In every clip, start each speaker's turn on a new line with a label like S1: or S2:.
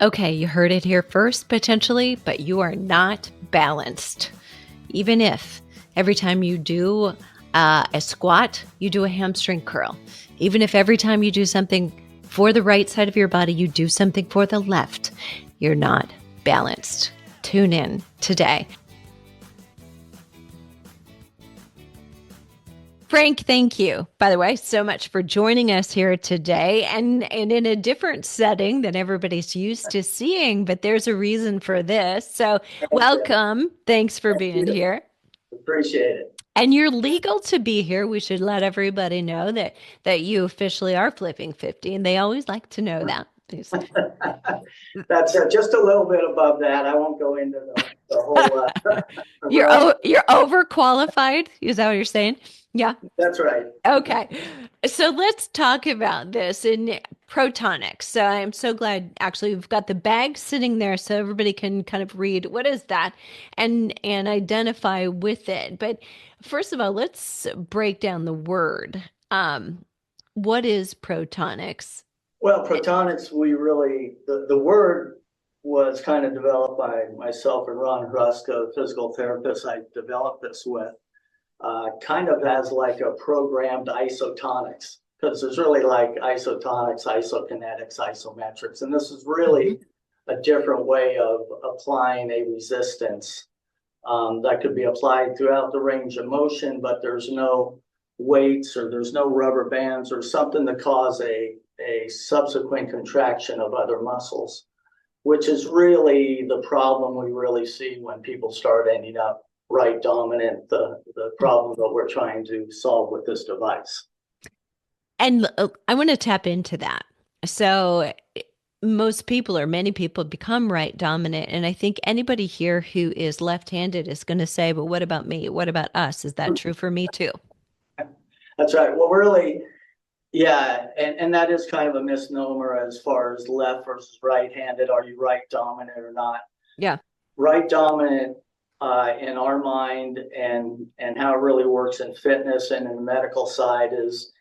S1: Okay, you heard it here first, potentially, but you are not balanced. Even if every time you do a squat, you do a hamstring curl. Even if every time you do something for the right side of your body, you do something for the left, you're not balanced. Tune in today. Frank, thank you, by the way, so much for joining us here today and in a different setting than everybody's used to seeing, but there's a reason for this. So welcome. Thanks for being here.
S2: Appreciate it.
S1: And you're legal to be here. We should let everybody know that you officially are flipping 50, and they always like to know that.
S2: That's just a little bit above that. I won't go into the whole realm.
S1: You're overqualified. Is that what you're saying? Yeah.
S2: That's right.
S1: Okay. So let's talk about this in protonics. So I'm so glad actually we've got the bag sitting there so everybody can kind of read what is that and identify with it. But first of all, let's break down the word. What is protonics?
S2: Well, protonics, the word was kind of developed by myself and Ron Ruska, a physical therapist I developed this with, kind of as like a programmed isotonics, because there's really like isotonics, isokinetics, isometrics, and this is really a different way of applying a resistance that could be applied throughout the range of motion, but there's no weights or there's no rubber bands or something to cause a subsequent contraction of other muscles, which is really the problem we really see when people start ending up right dominant, the problem that we're trying to solve with this device.
S1: And I want to tap into that. So most people or many people become right dominant. And I think anybody here who is left-handed is going to say, but what about me? What about us? Is that true for me too?
S2: That's right. Well, really, yeah, and that is kind of a misnomer as far as left versus right-handed. Are you right dominant or not?
S1: Yeah.
S2: Right dominant in our mind and how it really works in fitness and in the medical side is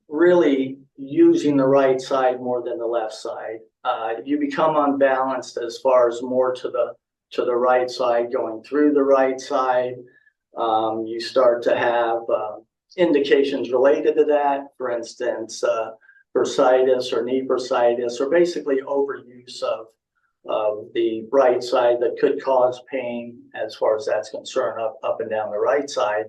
S2: really using the right side more than the left side. You become unbalanced as far as more to the right side, going through the right side. You start to have indications related to that, for instance, bursitis or knee bursitis, or basically overuse of the right side that could cause pain as far as that's concerned up and down the right side,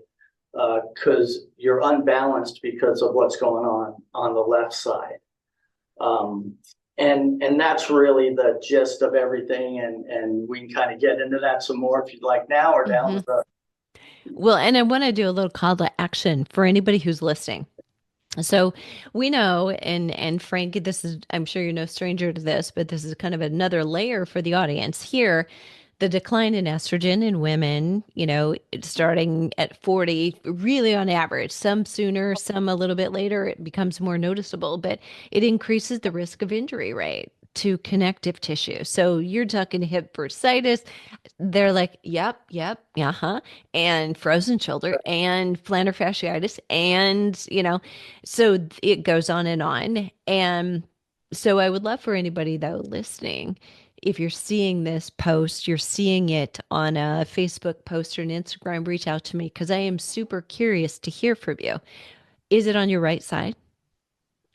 S2: because you're unbalanced because of what's going on the left side. And that's really the gist of everything. And we can kind of get into that some more if you'd like now or down the road.
S1: Well, and I want to do a little call to action for anybody who's listening. So we know, and Frank, this is, I'm sure you're no stranger to this, but this is kind of another layer for the audience here. The decline in estrogen in women, starting at 40, really on average, some sooner, some a little bit later, it becomes more noticeable, but it increases the risk of injury rate to connective tissue. So you're talking hip bursitis. They're like, yep, uh-huh. And frozen shoulder and plantar fasciitis. And, so it goes on and on. And so I would love for anybody, though, listening, if you're seeing this post, you're seeing it on a Facebook post or an Instagram, reach out to me because I am super curious to hear from you. Is it on your right side?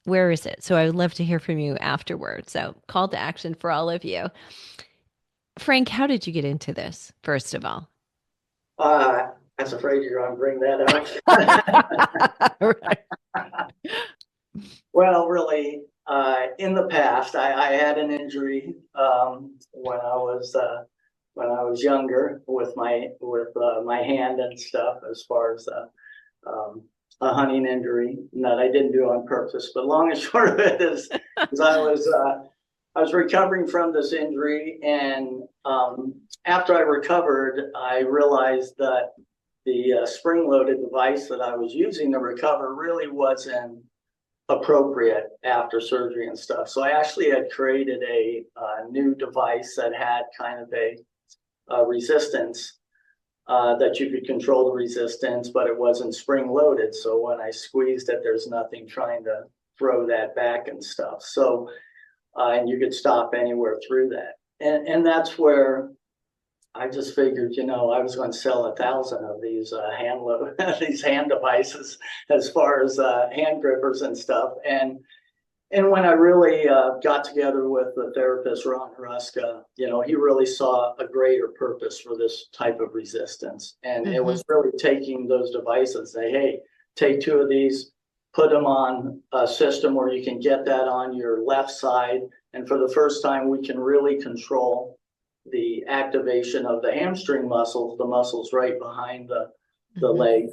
S1: Where is it? So I would love to hear from you afterwards. So call to action for all of you. Frank, how did you get into this, first of all?
S2: I was afraid you're going to bring that up.
S1: Right.
S2: Well, really, in the past, I had an injury when I was younger with my hand and stuff, as far as a hunting injury that I didn't do on purpose. But long and short of it is I was recovering from this injury, and after I recovered, I realized that the spring-loaded device that I was using to recover really wasn't appropriate after surgery and stuff. So I actually had created a new device that had kind of a resistance that you could control the resistance, but it wasn't spring-loaded. So when I squeezed it, there's nothing trying to throw that back and stuff. So and you could stop anywhere through that. And that's where I just figured, I was going to sell 1,000 of these these hand devices, as far as hand grippers and stuff. And when I really got together with the therapist, Ron Huruska, he really saw a greater purpose for this type of resistance. And it was really taking those devices, say, hey, take 2 of these, put them on a system where you can get that on your left side. And for the first time, we can really control the activation of the hamstring muscles, the muscles right behind the leg,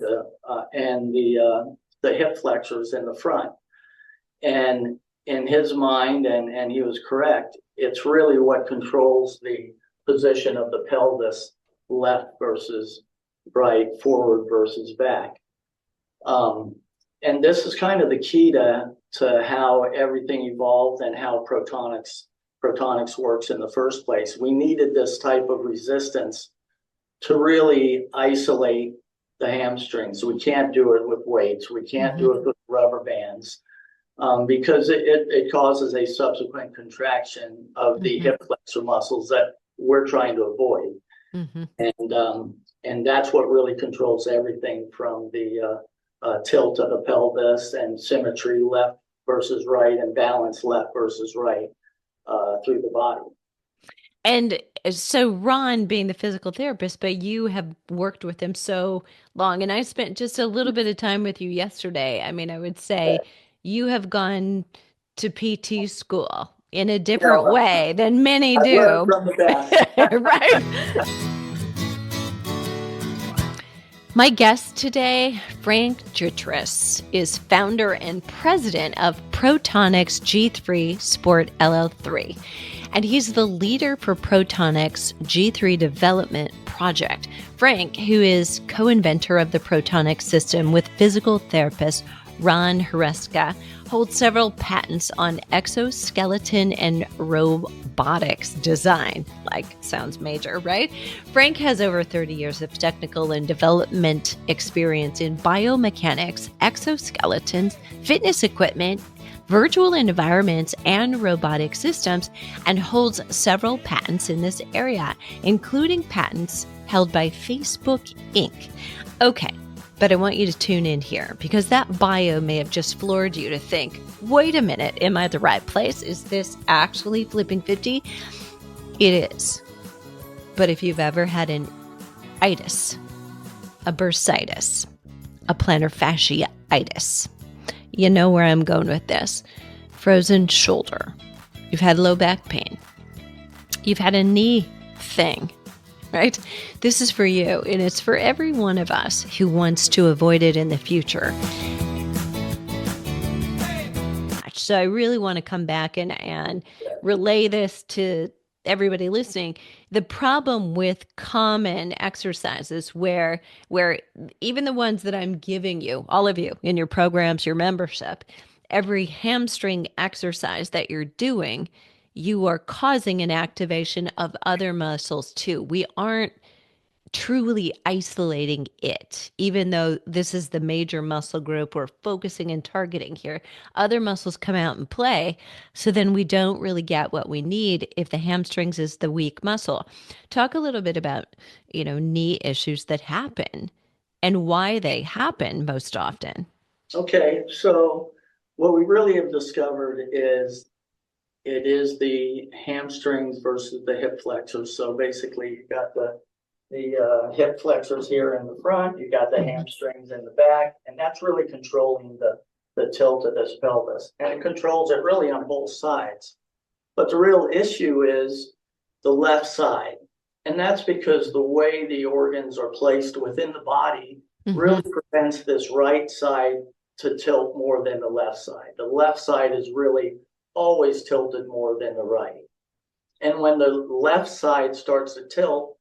S2: and the hip flexors in the front. And in his mind, and he was correct, it's really what controls the position of the pelvis, left versus right, forward versus back. And this is kind of the key to how everything evolved and how protonics works in the first place. We needed this type of resistance to really isolate the hamstrings. We can't do it with weights. We can't do it with rubber bands. Because it causes a subsequent contraction of the hip flexor muscles that we're trying to avoid. And that's what really controls everything from the tilt of the pelvis and symmetry, left versus right, and balance, left versus right, through the body.
S1: And so Ron being the physical therapist, but you have worked with him so long, and I spent just a little bit of time with you yesterday. I mean, I would say you have gone to PT school in a different way than many
S2: I learned
S1: do.
S2: from the best.
S1: Right? My guest today, Frank Jutras, is founder and president of Protonix G3 Sport LL3, and he's the leader for Protonix G3 development project. Frank, who is co-inventor of the Protonix system with physical therapist Ron Huruska, holds several patents on exoskeleton and robotics design. Like, sounds major, right? Frank has over 30 years of technical and development experience in biomechanics, exoskeletons, fitness equipment, virtual environments, and robotic systems, and holds several patents in this area, including patents held by Facebook Inc. Okay. But I want you to tune in here, because that bio may have just floored you to think, wait a minute, am I at the right place? Is this actually flipping 50? It is. But if you've ever had an itis, a bursitis, a plantar fasciitis, you know where I'm going with this. Frozen shoulder. You've had low back pain. You've had a knee thing. Right? This is for you, and it's for every one of us who wants to avoid it in the future. So I really want to come back and relay this to everybody listening. The problem with common exercises where even the ones that I'm giving you, all of you in your programs, your membership, every hamstring exercise that you're doing, you are causing an activation of other muscles too. We aren't truly isolating it, even though this is the major muscle group we're focusing and targeting here. Other muscles come out and play, so then we don't really get what we need if the hamstrings is the weak muscle. Talk a little bit about, knee issues that happen and why they happen most often.
S2: Okay, so what we really have discovered is it is the hamstrings versus the hip flexors. So basically, you've got the hip flexors here in the front, you got the hamstrings in the back, and that's really controlling the tilt of this pelvis. And it controls it really on both sides. But the real issue is the left side. And that's because the way the organs are placed within the body really prevents this right side to tilt more than the left side. The left side is really always tilted more than the right. And when the left side starts to tilt,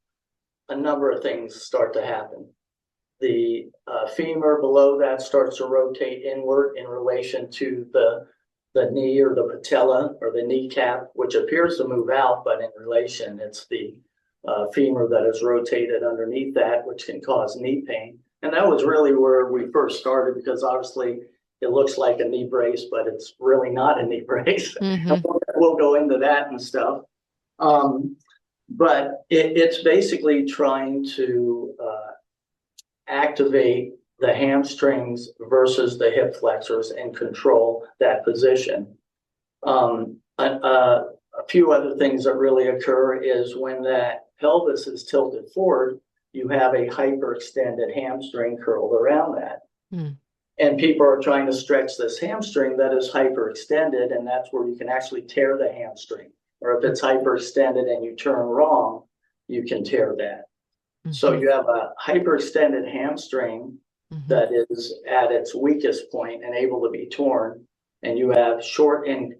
S2: a number of things start to happen. The femur below that starts to rotate inward in relation to the knee or the patella or the kneecap, which appears to move out, but in relation, it's the femur that is rotated underneath that, which can cause knee pain. And that was really where we first started, because obviously it looks like a knee brace, but it's really not a knee brace. we'll go into that and stuff. But it's basically trying to activate the hamstrings versus the hip flexors and control that position. A few other things that really occur is when that pelvis is tilted forward, you have a hyperextended hamstring curled around that.
S1: Mm.
S2: And people are trying to stretch this hamstring that is hyperextended, and that's where you can actually tear the hamstring. Or if it's hyperextended and you turn wrong, you can tear that. Mm-hmm. So you have a hyperextended hamstring that is at its weakest point and able to be torn, and you have short and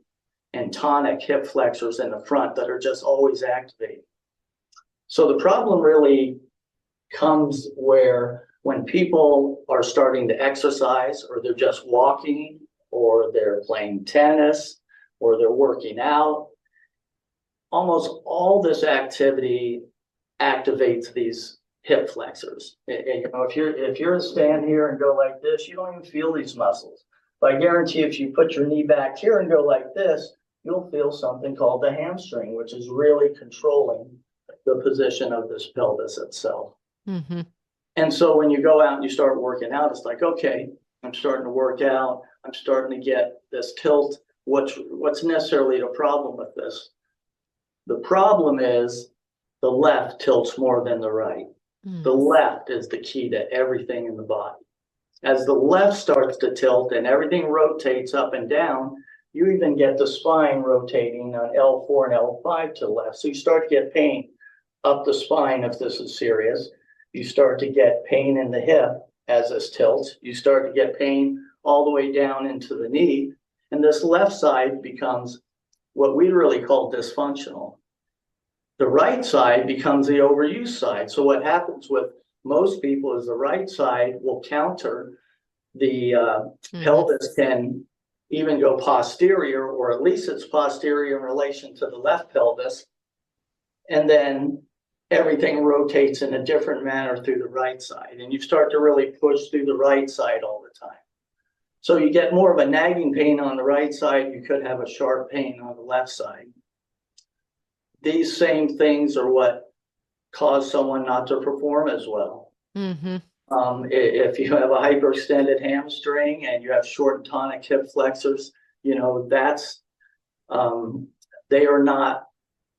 S2: tonic hip flexors in the front that are just always activated. So the problem really comes where when people are starting to exercise, or they're just walking, or they're playing tennis, or they're working out, almost all this activity activates these hip flexors. And, you know, if you're to stand here and go like this, you don't even feel these muscles. But I guarantee if you put your knee back here and go like this, you'll feel something called the hamstring, which is really controlling the position of this pelvis itself. Mm-hmm. And so when you go out and you start working out, it's like, okay, I'm starting to work out. I'm starting to get this tilt. What's necessarily the problem with this? The problem is the left tilts more than the right. The left is the key to everything in the body. As the left starts to tilt and everything rotates up and down, you even get the spine rotating on L4 and L5 to the left. So you start to get pain up the spine if this is serious. You start to get pain in the hip as this tilts. You start to get pain all the way down into the knee. And this left side becomes what we really call dysfunctional. The right side becomes the overuse side. So what happens with most people is the right side will counter the pelvis can even go posterior, or at least it's posterior in relation to the left pelvis. And then everything rotates in a different manner through the right side. And you start to really push through the right side all the time. So you get more of a nagging pain on the right side. You could have a sharp pain on the left side. These same things are what cause someone not to perform as well. Mm-hmm. If you have a hyperextended hamstring and you have short and tonic hip flexors, you know, that's they are not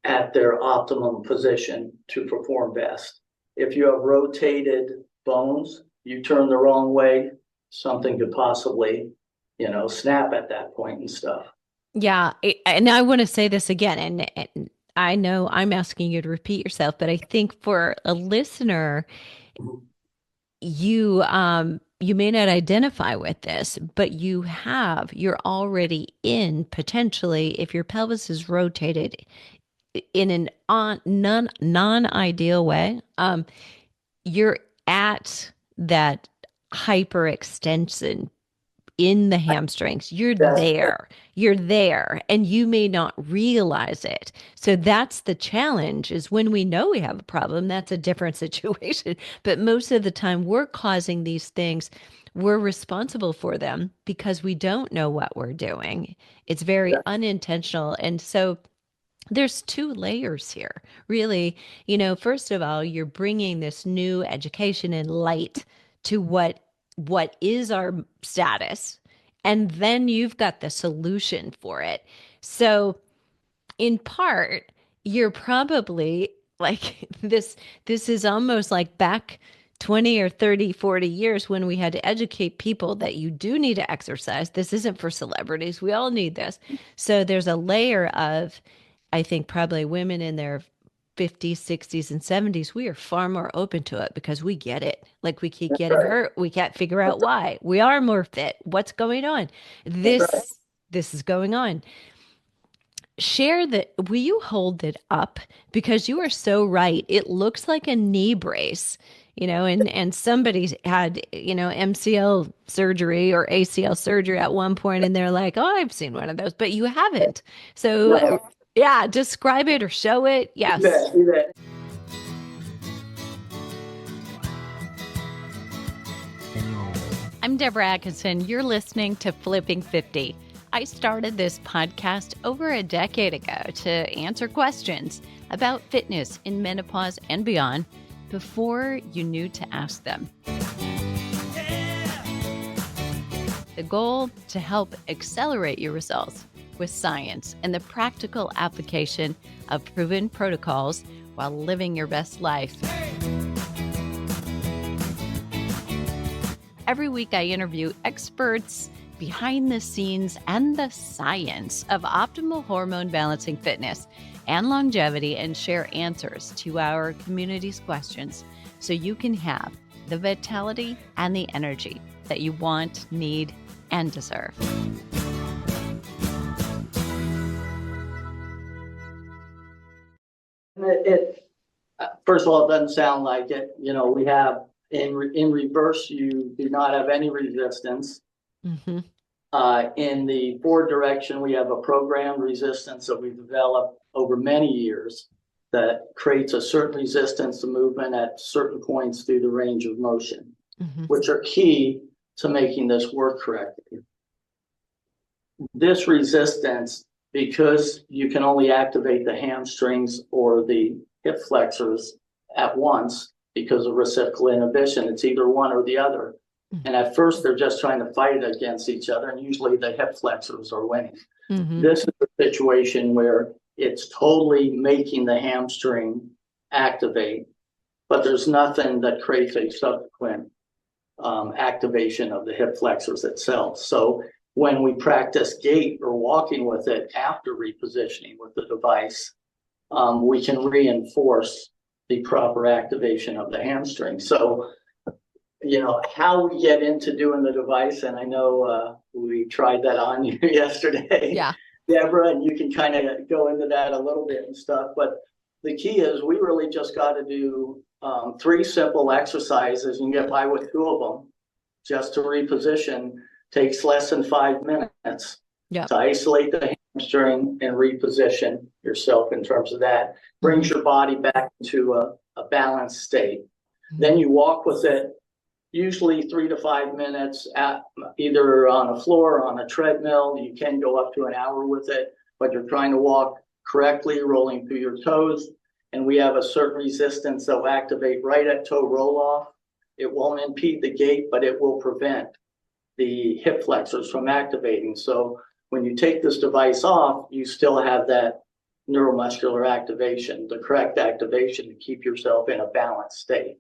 S2: at their optimum position to perform best. If you have rotated bones, you turn the wrong way, something could possibly, you know, snap at that point and stuff.
S1: Yeah, and I want to say this again, and I know I'm asking you to repeat yourself, but I think for a listener, you may not identify with this, but you're already in, potentially, if your pelvis is rotated in an non-ideal way, you're at that hyperextension in the hamstrings. You're there, and you may not realize it. So that's the challenge, is when we know we have a problem, that's a different situation. But most of the time we're causing these things. We're responsible for them because we don't know what we're doing. It's very unintentional. And so there's two layers here, really. You know, first of all, you're bringing this new education and light to what is our status, and then you've got the solution for it. So in part, you're probably like this is almost like back 20 or 30, 40 years when we had to educate people that you do need to exercise. This isn't for celebrities. We all need this. So there's a layer of, I think, probably women in their 50s, 60s, and 70s, we are far more open to it because we get it. Like, we keep getting hurt. We can't figure out why. We are more fit. What's going on? This is going on. Share that. Will you hold it up? Because you are so right. It looks like a knee brace, you know, and somebody's had, you know, MCL surgery or ACL surgery at one point, and they're like, oh, I've seen one of those, but you haven't. So yeah, describe it or show it. Yes.
S2: Do that.
S1: I'm Debra Atkinson. You're listening to Flipping 50. I started this podcast over a decade ago to answer questions about fitness in menopause and beyond before you knew to ask them. The goal to help accelerate your results with science and the practical application of proven protocols while living your best life. Every week I interview experts behind the scenes and the science of optimal hormone balancing fitness and longevity, and share answers to our community's questions so you can have the vitality and the energy that you want, need, and deserve.
S2: It first of all, it doesn't sound like it. We have in reverse, you do not have any resistance.
S1: Mm-hmm.
S2: In the forward direction, we have a programmed resistance that we've developed over many years that creates a certain resistance to movement at certain points through the range of motion, which are key to making this work correctly. This resistance, because you can only activate the hamstrings or the hip flexors at once because of reciprocal inhibition, it's either one or the other. And at first, they're just trying to fight against each other, and usually the hip flexors are winning. This is a situation where it's totally making the hamstring activate, but there's nothing that creates a subsequent activation of the hip flexors itself. So when we practice gait or walking with it after repositioning with the device, we can reinforce the proper activation of the hamstring. So how we get into doing the device, and I know we tried that on you yesterday,
S1: Yeah.
S2: Debra, and you can kind of go into that a little bit and stuff. But the key is we really just got to do 3 simple exercises. You can get by with 2 of them just to reposition. Takes less than 5 minutes to isolate the hamstring and reposition yourself in terms of that. Brings your body back into a balanced state. Then you walk with it, usually 3 to 5 minutes, at either on a floor or on a treadmill. You can go up to an hour with it, but you're trying to walk correctly, rolling through your toes. And we have a certain resistance that will activate right at toe roll off. It won't impede the gait, but it will prevent the hip flexors from activating. So when you take this device off, you still have that neuromuscular activation, the correct activation to keep yourself in a balanced state.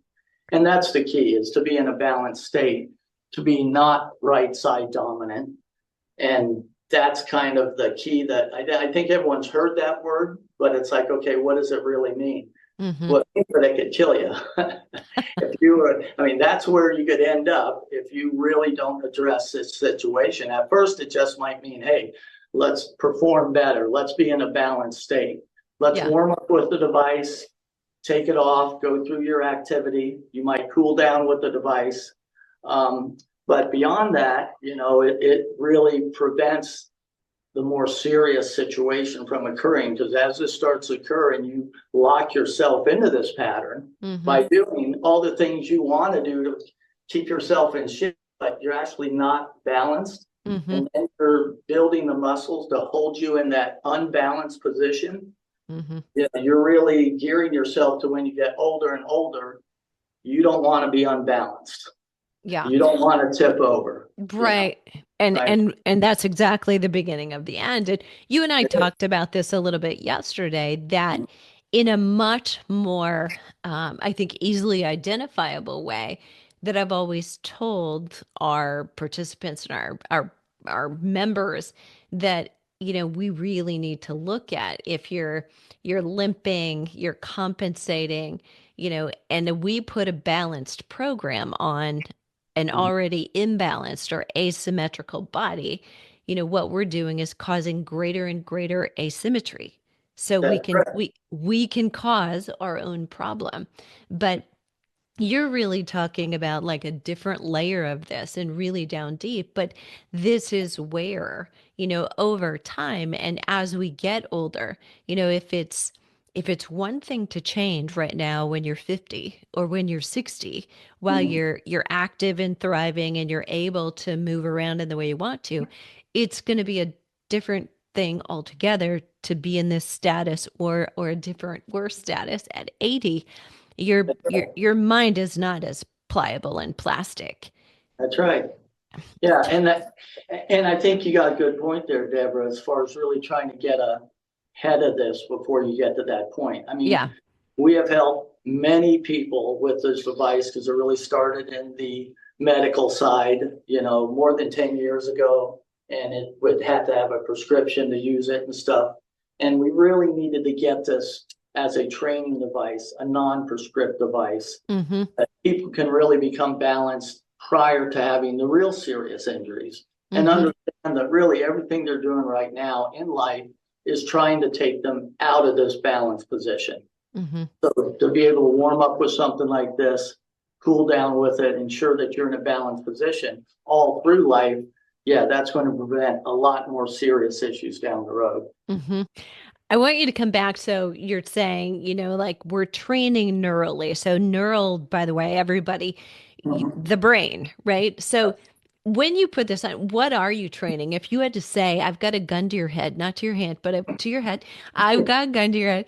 S2: And that's the key, is to be in a balanced state, to be not right side dominant. And that's kind of the key that I think everyone's heard that word, but it's like, okay, what does it really mean? Well, it could kill you. That's where you could end up if you really don't address this situation. At first, it just might mean, hey, let's perform better. Let's be in a balanced state. Let's warm up with the device, take it off, go through your activity. You might cool down with the device. But beyond that, it really prevents the more serious situation from occurring, because as this starts to occur and you lock yourself into this pattern by doing all the things you want to do to keep yourself in shape, but you're actually not balanced, and then you're building the muscles to hold you in that unbalanced position. You're really gearing yourself to, when you get older and older, you don't want to be unbalanced. You don't want to tip over.
S1: Right. And that's exactly the beginning of the end. And you and I talked about this a little bit yesterday, that in a much more, I think, easily identifiable way, that I've always told our participants and our members that, we really need to look at if you're limping, you're compensating, and we put a balanced program on an already imbalanced or asymmetrical body, what we're doing is causing greater and greater asymmetry. So we can cause our own problem. But you're really talking about like a different layer of this and really down deep. But this is where, over time and as we get older, if it's one thing to change right now when you're 50 or when you're 60, while you're active and thriving and you're able to move around in the way you want to, it's going to be a different thing altogether to be in this status or a different worse status at 80. Your mind is not as pliable and plastic.
S2: That's right. Yeah, and I think you got a good point there, Deborah, as far as really trying to get ahead of this before you get to that point. I mean,
S1: Yeah.
S2: we have helped many people with this device because it really started in the medical side, more than 10 years ago, and it would have to have a prescription to use it and stuff. And we really needed to get this as a training device, a non-prescriptive device
S1: Mm-hmm.
S2: that people can really become balanced prior to having the real serious injuries and
S1: Mm-hmm.
S2: understand that really everything they're doing right now in life is trying to take them out of this balanced position.
S1: Mm-hmm.
S2: So to be able to warm up with something like this, cool down with it, ensure that you're in a balanced position all through life, yeah, that's going to prevent a lot more serious issues down the road.
S1: Mm-hmm. I want you to come back. So you're saying, like we're training neurally. So neural, by the way, everybody,
S2: Mhm.
S1: the brain, right? So when you put this on, what are you training? If you had to say, I've got a gun to your head, not to your hand, but to your head, I've got a gun to your head.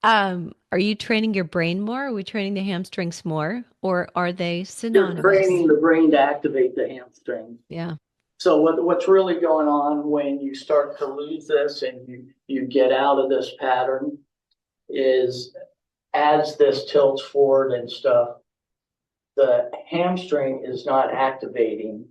S1: Are you training your brain more? Are we training the hamstrings more? Or are they
S2: You're
S1: synonymous?
S2: training the brain to activate the hamstring.
S1: Yeah.
S2: So what's really going on when you start to lose this and you get out of this pattern is as this tilts forward and stuff, the hamstring is not activating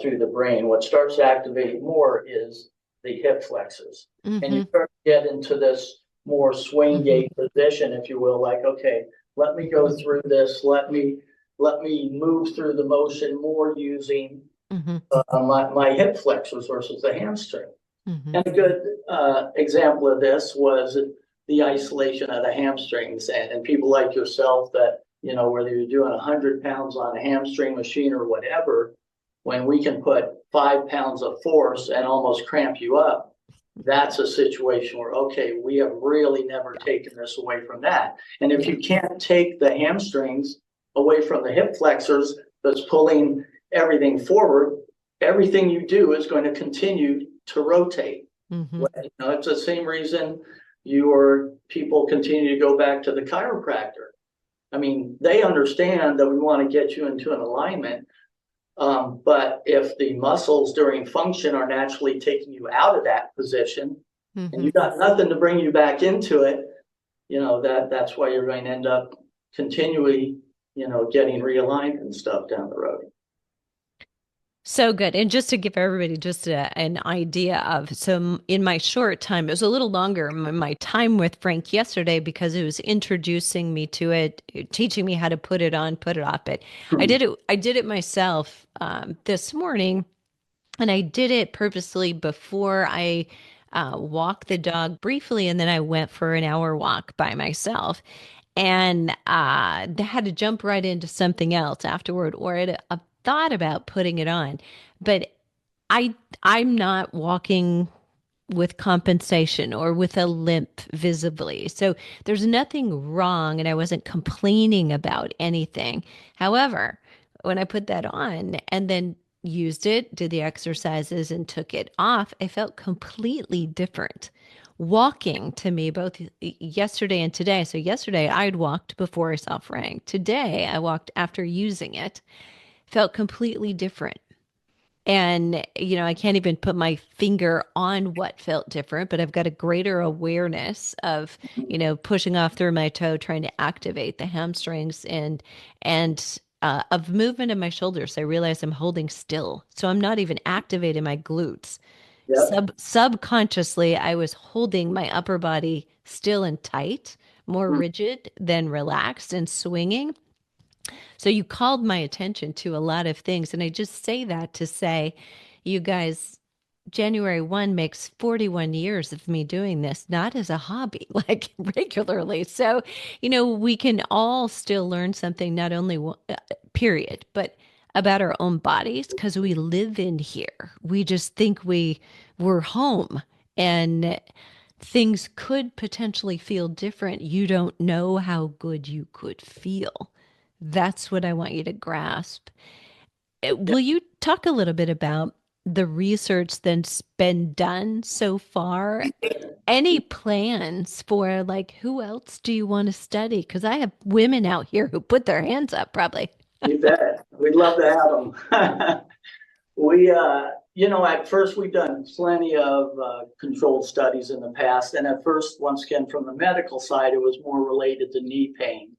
S2: through the brain. What starts activating more is the hip flexors. And you
S1: Mm-hmm.
S2: start to get into this more swing
S1: Mm-hmm.
S2: gait position, if you will, like, okay, let me go through this, let me move through the motion more using
S1: Mm-hmm.
S2: my hip flexors versus the hamstring.
S1: Mm-hmm.
S2: And a good example of this was the isolation of the hamstrings and people like yourself that, whether you're doing 100 pounds on a hamstring machine or whatever, when we can put 5 pounds of force and almost cramp you up, that's a situation where, okay, we have really never taken this away from that. And if
S1: Yeah.
S2: you can't take the hamstrings away from the hip flexors that's pulling everything forward, everything you do is going to continue to rotate.
S1: Mm-hmm.
S2: Well, it's the same reason your people continue to go back to the chiropractor. I mean, they understand that we want to get you into an alignment, but if the muscles during function are naturally taking you out of that position, and
S1: Mm-hmm.
S2: you got nothing to bring you back into it, that's why you're going to end up continually, getting realigned and stuff down the road.
S1: So good. And just to give everybody just an idea of, in my short time, it was a little longer, my time with Frank yesterday because it was introducing me to it, teaching me how to put it on, put it off. But I did it myself this morning, and I did it purposely before I walked the dog briefly, and then I went for an hour walk by myself and had to jump right into something else afterward or I thought about putting it on, but i I'm not walking with compensation or with a limp visibly, so there's nothing wrong and I wasn't complaining about anything. However, when I put that on and then used it, did the exercises and took it off, I felt completely different. Walking to me both yesterday and today. So yesterday I'd walked before I saw Frank. Today I walked after using it. Felt completely different. And, I can't even put my finger on what felt different, but I've got a greater awareness of, pushing off through my toe, trying to activate the hamstrings and of movement in my shoulders. I realize I'm holding still. So I'm not even activating my glutes.
S2: Yep.
S1: Subconsciously, I was holding my upper body still and tight, more rigid than relaxed and swinging. So you called my attention to a lot of things. And I just say that to say, you guys, January 1 makes 41 years of me doing this, not as a hobby, like regularly. So, we can all still learn something, not only period, but about our own bodies because we live in here. We just think we're home and things could potentially feel different. You don't know how good you could feel. That's what I want you to grasp. Will you talk a little bit about the research that's been done so far. Any plans for like who else do you want to study? Because I have women out here who put their hands up, probably.
S2: You bet. We'd love to have them. We, at first we've done plenty of controlled studies in the past. And at first, once again, from the medical side, it was more related to knee pain.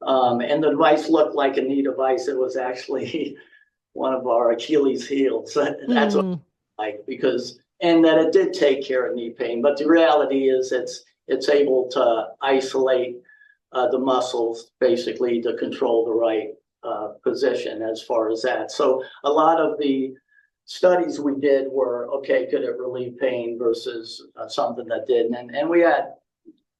S2: And the device looked like a knee device. It was actually one of our Achilles heels. That's what
S1: Mm.
S2: I like because, and that it did take care of knee pain. But the reality is it's able to isolate the muscles basically to control the right position as far as that. So a lot of the studies we did were, okay, could it relieve pain versus something that didn't? And we had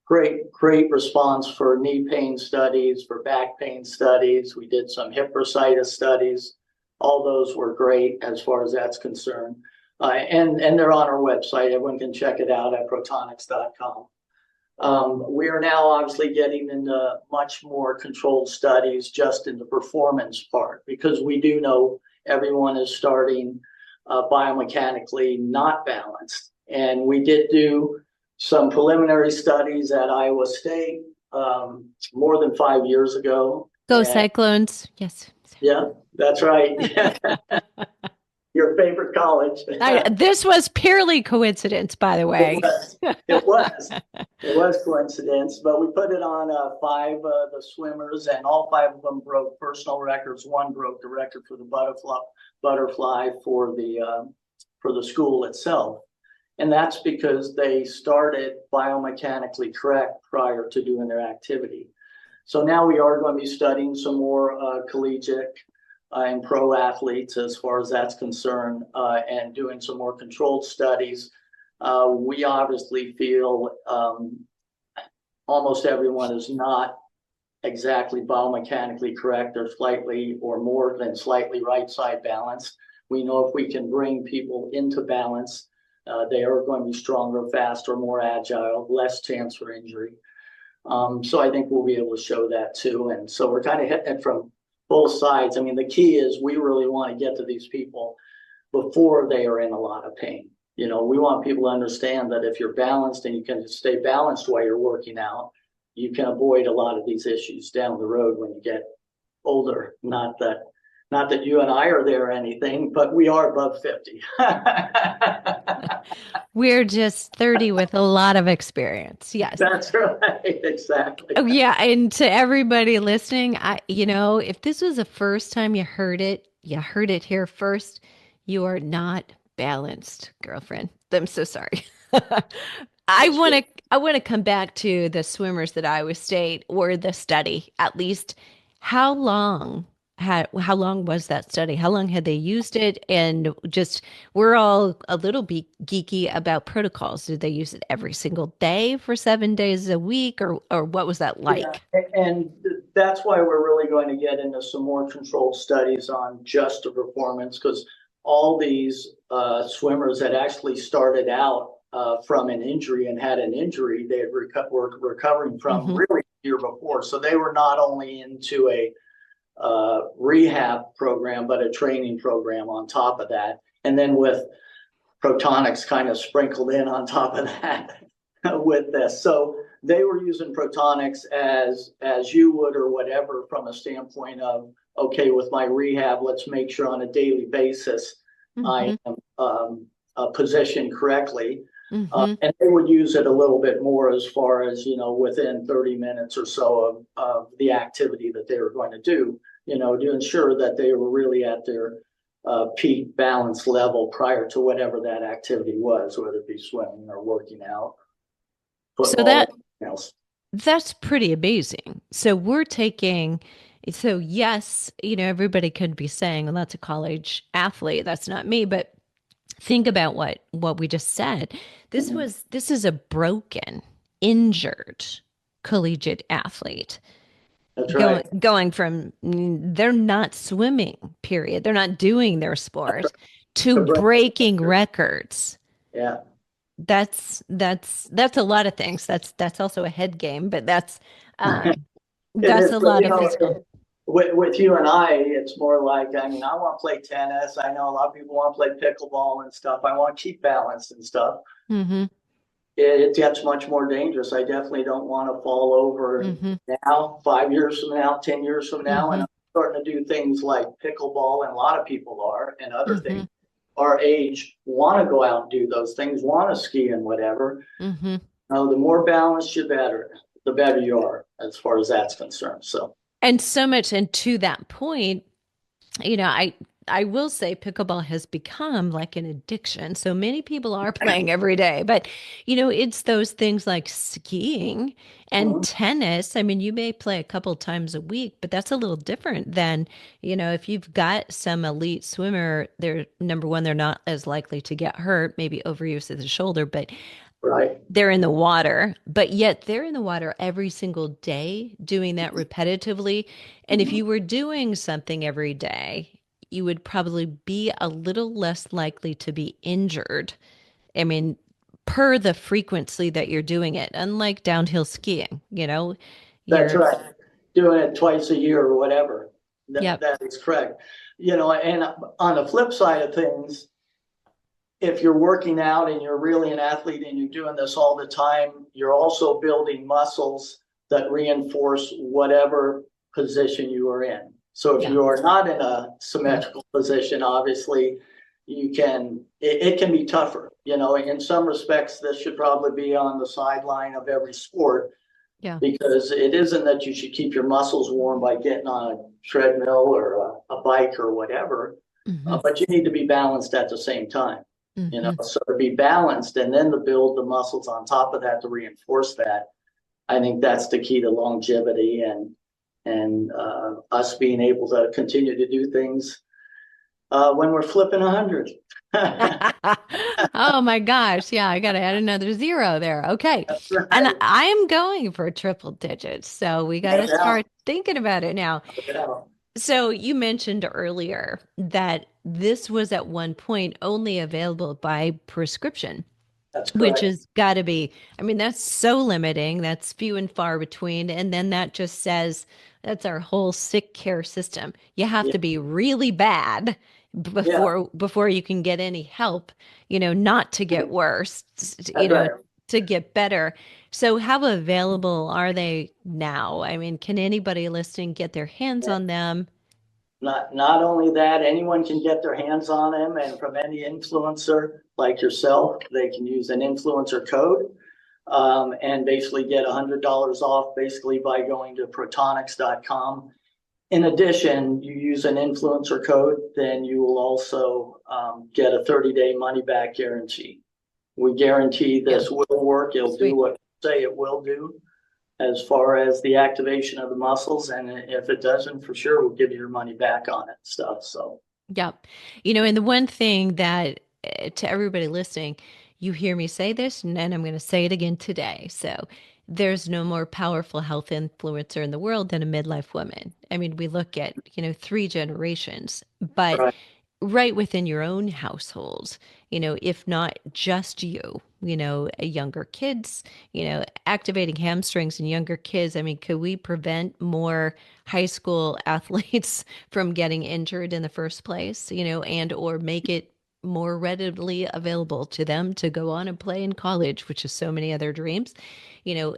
S2: great response for knee pain studies, for back pain studies. We did some hip bursitis studies. All those were great as far as that's concerned. And they're on our website. Everyone can check it out at protonics.com. We are now obviously getting into much more controlled studies just in the performance part because we do know everyone is starting biomechanically not balanced. And we did do some preliminary studies at Iowa State more than 5 years ago.
S1: Go
S2: And
S1: Cyclones. Yes.
S2: yeah, that's right. Your favorite college.
S1: This was purely coincidence, by the
S2: It
S1: way.
S2: was. It was. It was coincidence, but we put it on five of the swimmers, and all five of them broke personal records. One broke the record for the butterfly for the school itself, and that's because they started biomechanically correct prior to doing their activity. So now we are going to be studying some more collegiate and pro athletes as far as that's concerned, and doing some more controlled studies. We obviously feel almost everyone is not exactly biomechanically correct or slightly or more than slightly right side balanced. We know if we can bring people into balance, they are going to be stronger, faster, more agile, less chance for injury. So I think we'll be able to show that too. And so we're kind of hitting it from both sides. I mean, the key is we really want to get to these people before they are in a lot of pain. We want people to understand that if you're balanced and you can stay balanced while you're working out, you can avoid a lot of these issues down the road when you get older. Not that you and I are there or anything, but we are above 50.
S1: We're just 30 with a lot of experience. Yes.
S2: That's right. Exactly.
S1: Oh, yeah. And to everybody listening, if this was the first time you heard it here first. You are not balanced, girlfriend. I'm so sorry. I
S2: That's
S1: want
S2: true.
S1: to I want to come back to the swimmers at Iowa State or the study. At least how long how long was that study? How long had they used it? And just we're all a little bit geeky about protocols. Did they use it every single day for 7 days a week, or what was that
S2: Yeah,
S1: like?
S2: and that's why we're really going to get into some more controlled studies on just the performance because all these swimmers that actually started out from an injury and had an injury they had were recovering from
S1: Hmm.
S2: really the year before. So they were not only into a rehab program, but a training program on top of that. And then with Protonics kind of sprinkled in on top of that with this. So they were using Protonics as you would or whatever from a standpoint of, okay, with my rehab, let's make sure on a daily basis I
S1: Hmm.
S2: am positioned correctly.
S1: Hmm.
S2: And they would use it a little bit more as far as, within 30 minutes or so of the activity that they were going to do, to ensure that they were really at their peak balance level prior to whatever that activity was, whether it be swimming or working out,
S1: So
S2: football, or
S1: that
S2: anything else.
S1: that's pretty amazing. So yes, everybody could be saying, well, that's a college athlete. That's not me. But think about what we just said.
S2: Mhm.
S1: This is a broken, injured collegiate athlete
S2: That's
S1: going
S2: right.
S1: going from they're not swimming, period. They're not doing their sport to breaking records.
S2: Yeah.
S1: That's a lot of things. That's also a head game, but
S2: It
S1: that's
S2: is,
S1: a
S2: but
S1: lot of physical.
S2: with you and I, it's more like, I mean, I want to play tennis. I know a lot of people want to play pickleball and stuff. I want to keep balance and stuff.
S1: Mm-hmm.
S2: It gets much more dangerous. I definitely don't want to fall over
S1: Mm-hmm.
S2: now, 5 years from now, 10 years from now. And
S1: Mm-hmm.
S2: I'm starting to do things like pickleball, and a lot of people are, and other
S1: Mm-hmm.
S2: things. Our age want to go out and do those things, want to ski and whatever.
S1: Mm-hmm.
S2: The more balanced you better, the better you are as far as that's concerned. So
S1: And so much, and to that point, I will say pickleball has become like an addiction. So many people are playing every day, but it's those things like skiing and
S2: mhm,
S1: tennis. I mean, you may play a couple times a week, but that's a little different than, if you've got some elite swimmer, they're number one, they're not as likely to get hurt, maybe overuse of the shoulder, but
S2: right.
S1: they're in the water, but yet they're in the water every single day doing that repetitively. And if
S2: Mhm.
S1: you were doing something every day, you would probably be a little less likely to be injured. I mean, per the frequency that you're doing it, unlike downhill skiing,
S2: That's
S1: you're,
S2: right. Doing it twice a year or whatever.
S1: yep,
S2: That is correct. And on the flip side of things, if you're working out and you're really an athlete and you're doing this all the time, you're also building muscles that reinforce whatever position you are in. So if
S1: yeah,
S2: you are not in a
S1: yeah,
S2: symmetrical position, obviously it can be tougher. In some respects, this should probably be on the sideline of every sport,
S1: yeah.
S2: because it isn't that you should keep your muscles warm by getting on a treadmill or a bike or whatever,
S1: Mm-hmm.
S2: but you need to be balanced at the same time.
S1: Mm-hmm.
S2: So to be balanced and then to build the muscles on top of that to reinforce that, I think that's the key to longevity and us being able to continue to do things when we're flipping 100.
S1: Oh my gosh. Yeah, I got to add another zero there. Okay. And
S2: Right.
S1: I am going for triple digits. So we got
S2: No
S1: to start
S2: doubt.
S1: thinking about it now.
S2: No doubt.
S1: So you mentioned earlier that this was at one point only available by prescription,
S2: That's
S1: which
S2: correct.
S1: has got to be, I mean, that's so limiting. That's few and far between. And then that just says that's our whole sick care system. You have
S2: Yeah.
S1: to be really bad
S2: Yeah.
S1: before you can get any help, not to get worse,
S2: That's right.
S1: to get better. So how available are they now? I mean, can anybody listening get their hands on them?
S2: Not only that, anyone can get their hands on them, and from any influencer like yourself, they can use an influencer code, and basically get $100 off basically by going to protonics.com. In addition, you use an influencer code, then you will also get a 30-day money back guarantee. We guarantee
S1: Yeah,
S2: this will work. It'll do
S1: sweet.
S2: what you say it will do as far as the activation of the muscles. And if it doesn't, for sure, we'll give you your money back on it and stuff. So
S1: Yep. And the one thing that to everybody listening, you hear me say this, and I'm going to say it again today. So there's no more powerful health influencer in the world than a midlife woman. I mean, we look at, three generations, but
S2: right.
S1: right within your own households, if not just you, younger kids, activating hamstrings in younger kids. I mean, could we prevent more high school athletes from getting injured in the first place, and or make it more readily available to them to go on and play in college, which is so many other dreams, you know,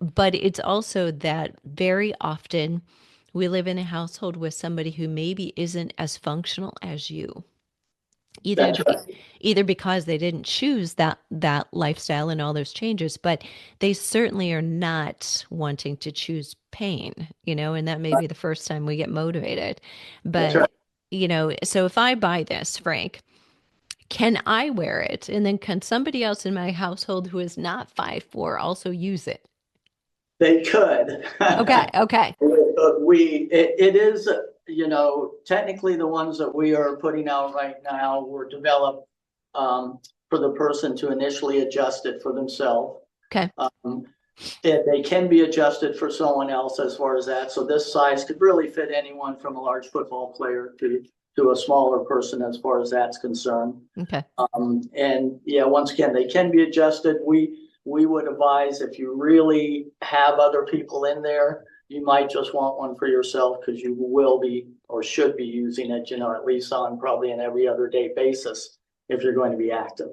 S1: but it's also that very often we live in a household with somebody who maybe isn't as functional as you, either
S2: That's
S1: be,
S2: right.
S1: either because they didn't choose that lifestyle and all those changes, but they certainly are not wanting to choose pain, and that may be the first time we get motivated.
S2: That's right.
S1: But so if I buy this, Frank, can I wear it? And then can somebody else in my household who is not 5'4" also use it?
S2: They could.
S1: Okay, okay.
S2: It is, technically the ones that we are putting out right now were developed for the person to initially adjust it for themselves.
S1: Okay.
S2: Um, they can be adjusted for someone else as far as that. So this size could really fit anyone from a large football player to a smaller person as far as that's concerned.
S1: Okay.
S2: And yeah, once again, they can be adjusted. We would advise, if you really have other people in there, you might just want one for yourself because you will be or should be using it, at least on probably an every other day basis if you're going to be active.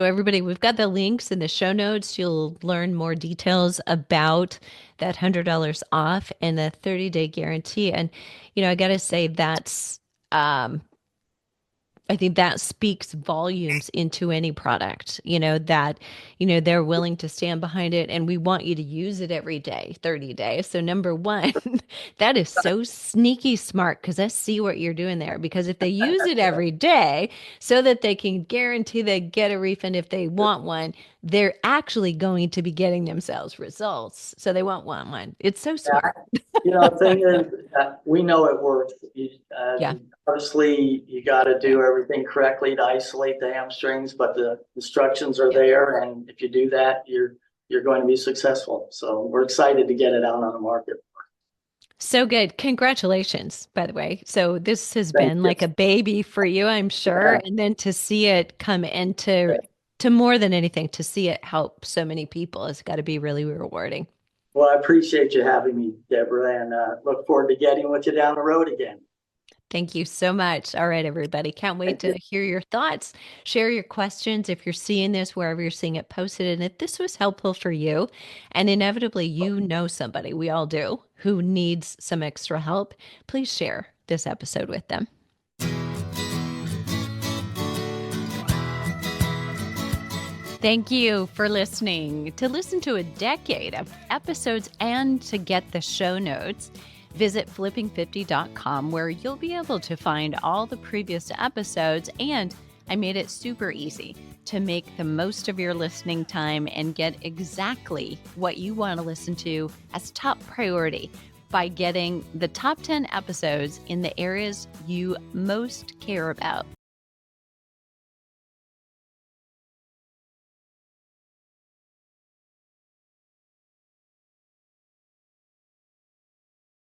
S1: So everybody, we've got the links in the show notes. You'll learn more details about that $100 off and the 30-day guarantee. And, I got to say um, I think that speaks volumes into any product, that, they're willing to stand behind it and we want you to use it every day, 30 days. So number one, that is so sneaky smart because I see what you're doing there. Because if they use it every day so that they can guarantee they get a refund if they want one, they're actually going to be getting themselves results. So they won't want one. It's so smart.
S2: The thing is, we know it works.
S1: Yeah.
S2: Obviously, you got to do everything correctly to isolate the hamstrings, but the instructions are
S1: Yeah.
S2: there, and if you do that, you're going to be successful. So we're excited to get it out on the market.
S1: So good. Congratulations, by the way. So this has
S2: Thank
S1: been
S2: you.
S1: like a baby for you, I'm sure.
S2: Yeah.
S1: And then to see it come into to more than anything, to see it help so many people has got to be really rewarding.
S2: Well, I appreciate you having me, Deborah, and look forward to getting with you down the road again.
S1: Thank you so much. All right, everybody. Can't wait
S2: Thank you.
S1: to hear your thoughts. Share your questions if you're seeing this, wherever you're seeing it posted. And if this was helpful for you, and inevitably you know somebody, we all do, who needs some extra help, please share this episode with them. Thank you for listening. To listen to a decade of episodes and to get the show notes, visit flipping50.com, where you'll be able to find all the previous episodes. And I made it super easy to make the most of your listening time and get exactly what you want to listen to as top priority by getting the top 10 episodes in the areas you most care about.